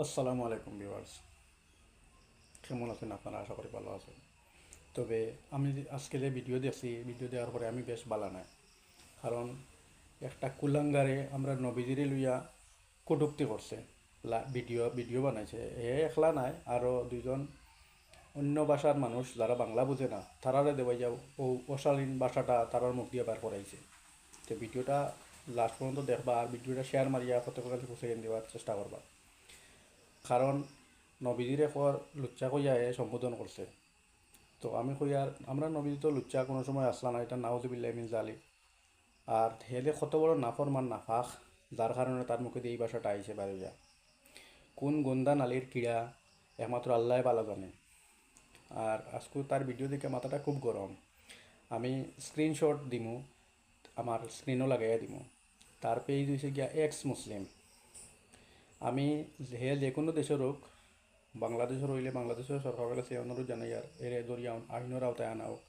আসসালামু আলাইকুম ভিউয়ার্স, কেমন আছেন আপনারা? আশা করি ভালো আছেন। তবে আমি আজকে যে ভিডিও দেওয়ার পরে আমি বেশ ভালো নাই। কারণ একটা কুলাঙ্গারে আমরা নবীজিরে লইয়া কটূক্তি করছে, ভিডিও ভিডিও বানাইছে। এ একলা নাই, আরও দুইজন অন্য ভাষার মানুষ যারা বাংলা বুঝে না তারারে দেওয়াই যাও ও অশালীন ভাষাটা তারার মুখ দিয়ে বার করাইছে। তো ভিডিওটা লাস্ট পর্যন্ত দেখবা আর ভিডিওটা শেয়ার মারিয়া প্রত্যেকের কাছে সেকেন্ড দেওয়ার চেষ্টা করবা। কারণ নবীজিরে পর লুচ্চা কইয়া এ সম্বোধন করছে। তো আমি কই আর আমরা নবীজি তো লুচ্চা কোনো সময় আসলা না, এটা নাউজুবিল্লাহ মিন জালিক। আর হেলে কত বড় নাফরমান নাফাক, যার কারণে তার মুখে দিয়ে এই ভাষাটা আইছে বারোয়া। কোন গন্দা নালির কিড়া একমাত্র আল্লাহ ভালো জানে। আর আজকে তার ভিডিও দেখে মাথাটা খুব গরম। আমি স্ক্রিনশট দিমু, আমার স্ক্রিনও লাগাইয়া দিমু। তার পেজ হয়েছে গিয়া এক্স মুসলিম। আমি হে যে কোনো দেশের হোক, বাংলাদেশের হইলে বাংলাদেশের সরকারের কাছে অনুরোধ জানাই আর এর দরিয়া আইনের আওতায় আনা হোক।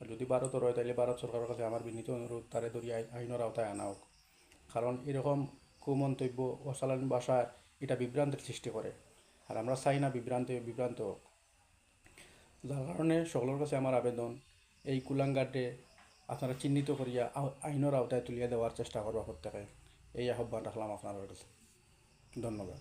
আর যদি ভারতের হয় তাহলে ভারত সরকারের কাছে আমার বিনীত অনুরোধ তারে দরিয়া আইনের আওতায় আনা হোক। কারণ এরকম কুমন্তব্য অশালীন ভাষা এটা বিভ্রান্তির সৃষ্টি করে। আর আমরা চাই না বিভ্রান্ত হোক। যার কারণে সকলের কাছে আমার আবেদন, এই কুলাঙ্গারকে আপনারা চিহ্নিত করিয়া আইনের আওতায় তুলিয়া দেওয়ার চেষ্টা করবা প্রত্যেকে। এই আহ্বান রাখলাম আপনার কাছে। ধন্যবাদ।